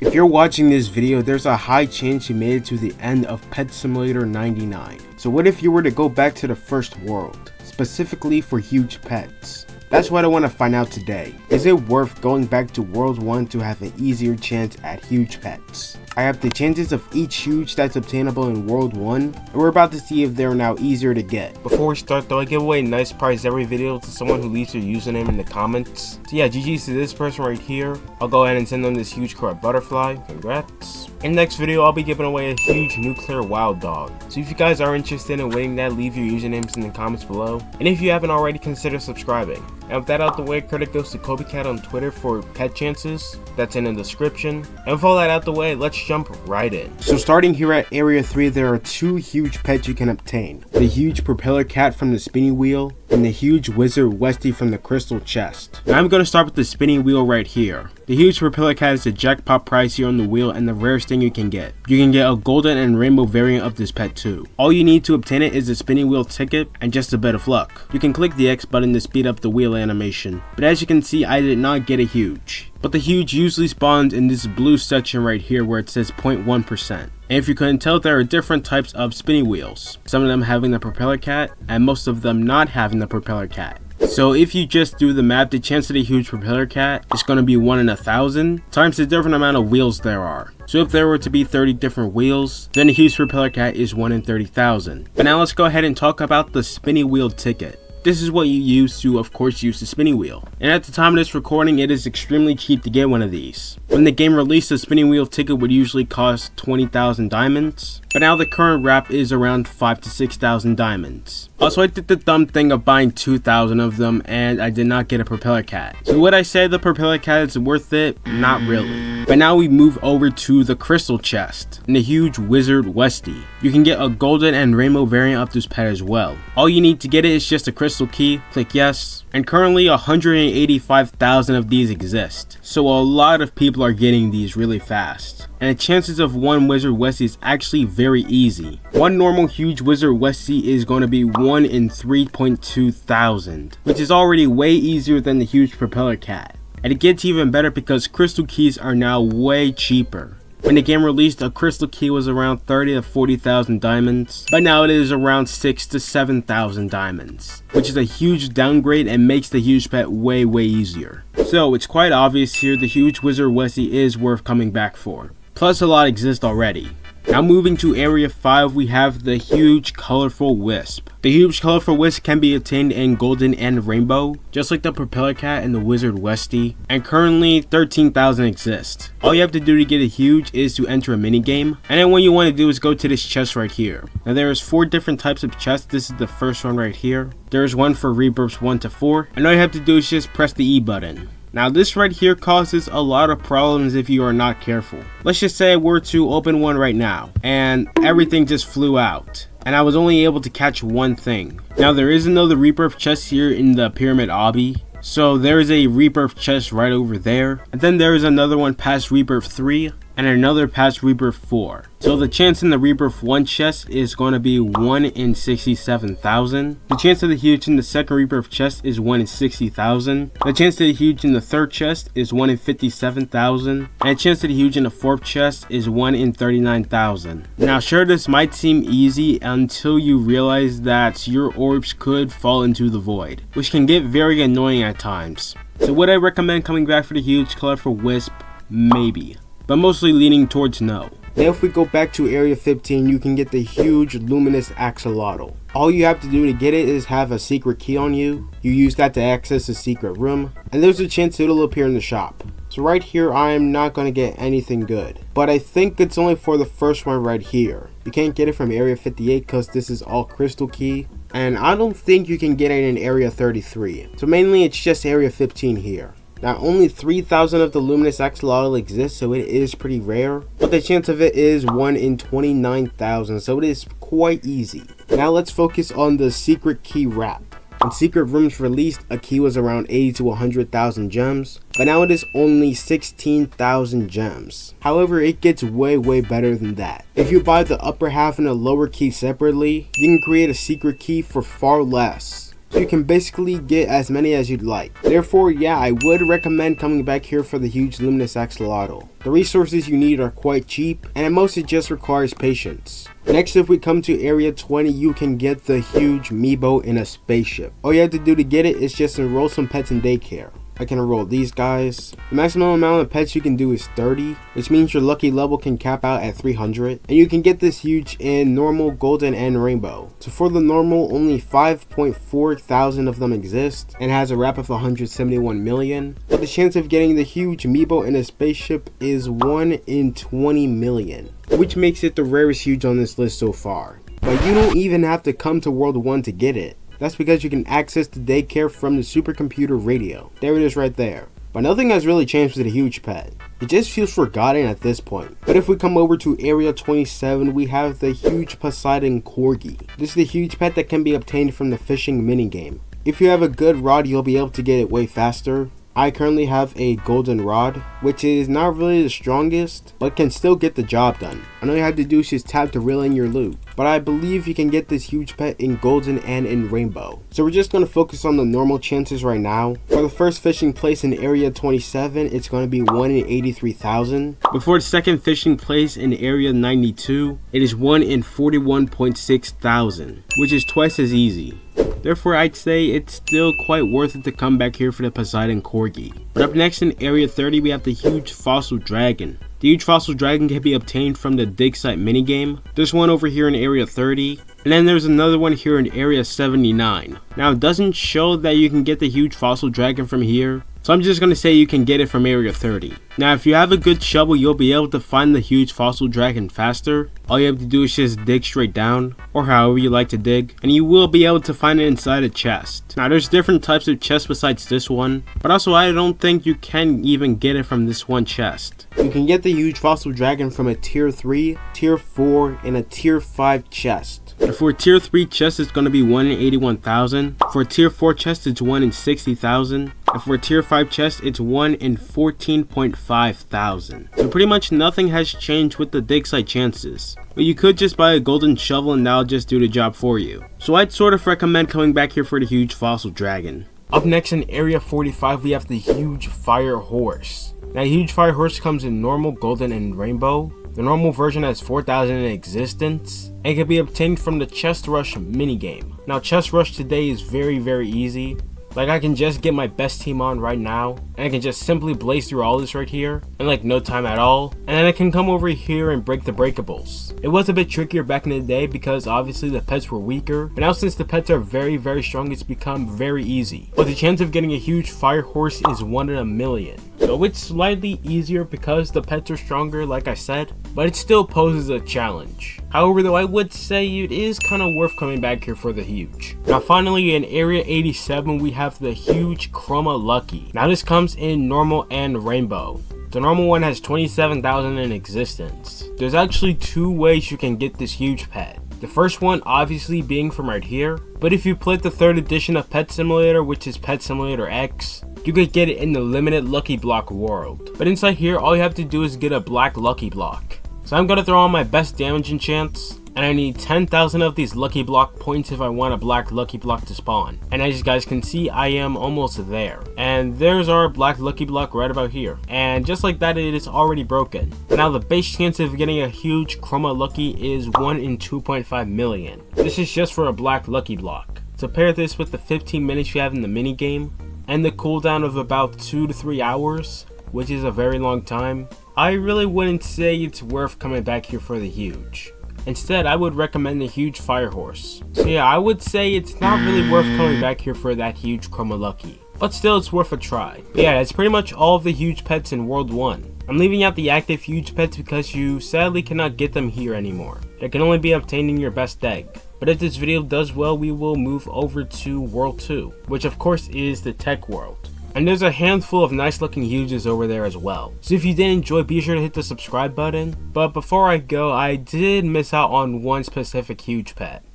If you're watching this video, there's a high chance you made it to the end of Pet Simulator 99. So what if you were to go back to the first world, specifically for huge pets? That's what I want to find out today. Is it worth going back to World 1 to have an easier chance at huge pets? I have the chances of each huge that's obtainable in World 1, and we're about to see if they're now easier to get. Before we start though, I give away a nice prize every video to someone who leaves their username in the comments. So yeah, GG's to this person right here. I'll go ahead and send them this huge corrupt butterfly. Congrats. In the next video, I'll be giving away a huge nuclear wild dog. So if you guys are interested in winning that, leave your usernames in the comments below. And if you haven't already, consider subscribing. And with that out the way, credit goes to Kobe Cat on Twitter for pet chances. That's in the description. And with all that out the way, let's jump right in. So starting here at Area 3, there are two huge pets you can obtain. The huge propeller cat from the spinning wheel, and the huge wizard westy from the crystal chest. Now I'm going to start with the spinning wheel right here. The huge propeller cat is the jackpot prize here on the wheel and the rarest thing you can get. You can get a golden and rainbow variant of this pet too. All you need to obtain it is a spinning wheel ticket and just a bit of luck. You can click the X button to speed up the wheel animation, but as you can see, I did not get a huge. But the huge usually spawns in this blue section right here where it says 0.1%. And if you couldn't tell, there are different types of spinning wheels. Some of them having the propeller cat and most of them not having the propeller cat. So if you just do the math, the chance of the huge propeller cat is going to be 1 in 1,000 times the different amount of wheels there are. So if there were to be 30 different wheels, then the huge propeller cat is 1 in 30,000. But now let's go ahead and talk about the spinning wheel ticket. This is what you use to, of course, use the spinning wheel. And at the time of this recording, it is extremely cheap to get one of these. When the game released, the spinning wheel ticket would usually cost 20,000 diamonds. But now the current wrap is around 5,000 to 6,000 diamonds. Also, I did the dumb thing of buying 2,000 of them and I did not get a propeller cat. So would I say the propeller cat is worth it? Not really. But now we move over to the crystal chest and the huge wizard westy. You can get a golden and rainbow variant of this pet as well. All you need to get it is just a crystal key, click yes, and currently 185,000 of these exist. So a lot of people are getting these really fast. And the chances of one wizard westy is actually very easy. One normal huge wizard westy is going to be 1 in 3.2 thousand, which is already way easier than the huge propeller cat. And it gets even better because crystal keys are now way cheaper. When the game released, a crystal key was around 30,000 to 40,000 diamonds, but now it is around 6,000 to 7,000 diamonds, which is a huge downgrade and makes the huge pet way easier. So it's quite obvious here the huge wizard westy is worth coming back for. Plus a lot exist already. Now moving to Area 5, we have the huge colorful wisp. The huge colorful wisp can be obtained in golden and rainbow, just like the propeller cat and the wizard westy, and currently 13,000 exist. All you have to do to get a huge is to enter a minigame, and then what you want to do is go to this chest right here. Now there's 4 different types of chests. This is the first one right here. There's one for rebirths 1 to 4, and all you have to do is just press the E button. Now this right here causes a lot of problems if you are not careful. Let's just say I were to open one right now and everything just flew out and I was only able to catch one thing. Now there is another rebirth chest here in the pyramid obby. So there is a rebirth chest right over there, and then there is another one past rebirth 3 and another past rebirth 4. So the chance in the rebirth 1 chest is going to be 1 in 67,000. The chance of the huge in the second rebirth chest is 1 in 60,000. The chance of the huge in the third chest is 1 in 57,000. And the chance of the huge in the fourth chest is 1 in 39,000. Now sure, this might seem easy until you realize that your orbs could fall into the void, which can get very annoying at times. So would I recommend coming back for the huge colorful wisp? Maybe, but mostly leaning towards no. Now if we go back to Area 15, you can get the huge luminous axolotl. All you have to do to get it is have a secret key on you. You use that to access a secret room, and there's a chance it'll appear in the shop. So right here, I am not going to get anything good, but I think it's only for the first one right here. You can't get it from Area 58 because this is all crystal key, and I don't think you can get it in Area 33. So mainly it's just Area 15 here. Now only 3,000 of the luminous axolotl exist, so it is pretty rare, but the chance of it is 1 in 29,000, so it is quite easy. Now let's focus on the secret key wrap. When secret rooms released, a key was around 80 to 100,000 gems, but now it is only 16,000 gems. However, it gets way better than that. If you buy the upper half and the lower key separately, you can create a secret key for far less. so you can basically get as many as you'd like. Therefore, yeah, I would recommend coming back here for the huge luminous axolotl. The resources you need are quite cheap, and at most it just requires patience. Next, if we come to area 20, you can get the huge meebo in a spaceship. All you have to do to get it is just enroll some pets in daycare. I can enroll these guys. The maximum amount of pets you can do is 30, which means your lucky level can cap out at 300. And you can get this huge in normal, golden, and rainbow. So for the normal, only 5.4 thousand of them exist and has a wrap of 171 million. But the chance of getting the huge meebo in a spaceship is 1 in 20 million, which makes it the rarest huge on this list so far. But you don't even have to come to World 1 to get it. That's because you can access the daycare from the supercomputer radio. There it is right there. But nothing has really changed with the huge pet. It just feels forgotten at this point. But if we come over to area 27, we have the huge Poseidon corgi. This is the huge pet that can be obtained from the fishing minigame. If you have a good rod, you'll be able to get it way faster. I currently have a golden rod, which is not really the strongest, but can still get the job done. All you have to do is just tap to reel in your loot. But I believe you can get this huge pet in golden and in rainbow. So we're just going to focus on the normal chances right now. For the first fishing place in area 27, it's going to be 1 in 83,000. Before the second fishing place in area 92, it is 1 in 41.6 thousand, which is twice as easy. Therefore, I'd say it's still quite worth it to come back here for the Poseidon corgi. But up next in area 30, we have the huge fossil dragon. The huge fossil dragon can be obtained from the dig site minigame. There's one over here in area 30, and then there's another one here in area 79. Now, it doesn't show that you can get the huge fossil dragon from here, so I'm just going to say you can get it from area 30. Now, if you have a good shovel, you'll be able to find the huge fossil dragon faster. All you have to do is just dig straight down, or however you like to dig, and you will be able to find it inside a chest. Now, there's different types of chests besides this one, but also I don't think you can even get it from this one chest. You can get the huge fossil dragon from a tier 3, tier 4, and a tier 5 chest. And for a tier 3 chest, it's going to be 1 in 81,000. For a tier 4 chest, it's 1 in 60,000. And for a tier 5 chest, it's 1 in 14.5 thousand. So pretty much nothing has changed with the dig site chances. But you could just buy a golden shovel and that'll just do the job for you. So I'd sort of recommend coming back here for the huge fossil dragon. Up next in area 45, we have the huge fire horse. Now, huge fire horse comes in normal, golden, and rainbow. The normal version has 4,000 in existence and can be obtained from the chest rush minigame. Now, chest rush today is very easy. Like, I can just get my best team on right now, and I can just simply blaze through all this right here in like no time at all, and then I can come over here and break the breakables. It was a bit trickier back in the day because obviously the pets were weaker, but now since the pets are very strong, it's become very easy. But the chance of getting a huge fire horse is 1 in a million. So it's slightly easier because the pets are stronger, like I said, but it still poses a challenge. However, though, I would say it is kind of worth coming back here for the huge. Now, finally, in area 87, we have the huge chroma lucky. Now, this comes in normal and rainbow. The normal one has 27,000 in existence. There's actually 2 ways you can get this huge pet. The first one obviously being from right here, but if you play the 3rd edition of Pet Simulator, which is Pet Simulator X, you could get it in the limited lucky block world. But inside here, all you have to do is get a black lucky block. So I'm going to throw on my best damage enchants, and I need 10,000 of these lucky block points if I want a black lucky block to spawn. And as you guys can see, I am almost there. And there's our black lucky block right about here. And just like that, it is already broken. Now, the base chance of getting a huge chroma lucky is 1 in 2.5 million. This is just for a black lucky block. So pair this with the 15 minutes you have in the minigame, and the cooldown of about 2 to 3 hours, which is a very long time. I really wouldn't say it's worth coming back here for the huge. Instead, I would recommend the huge fire horse. So yeah, I would say it's not really worth coming back here for that huge chroma lucky. But still, it's worth a try. But yeah, that's pretty much all of the huge pets in World 1. I'm leaving out the active huge pets because you sadly cannot get them here anymore. They can only be obtained in your best egg. But if this video does well, we will move over to World 2, which of course is the tech world. And there's a handful of nice looking huges over there as well. So if you did enjoy, be sure to hit the subscribe button. But before I go, I did miss out on one specific huge pet.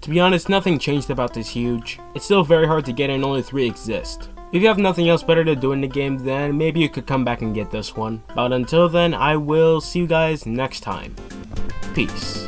To be honest, nothing changed about this huge. It's still very hard to get and only 3 exist. If you have nothing else better to do in the game, then maybe you could come back and get this one. But until then, I will see you guys next time. Peace.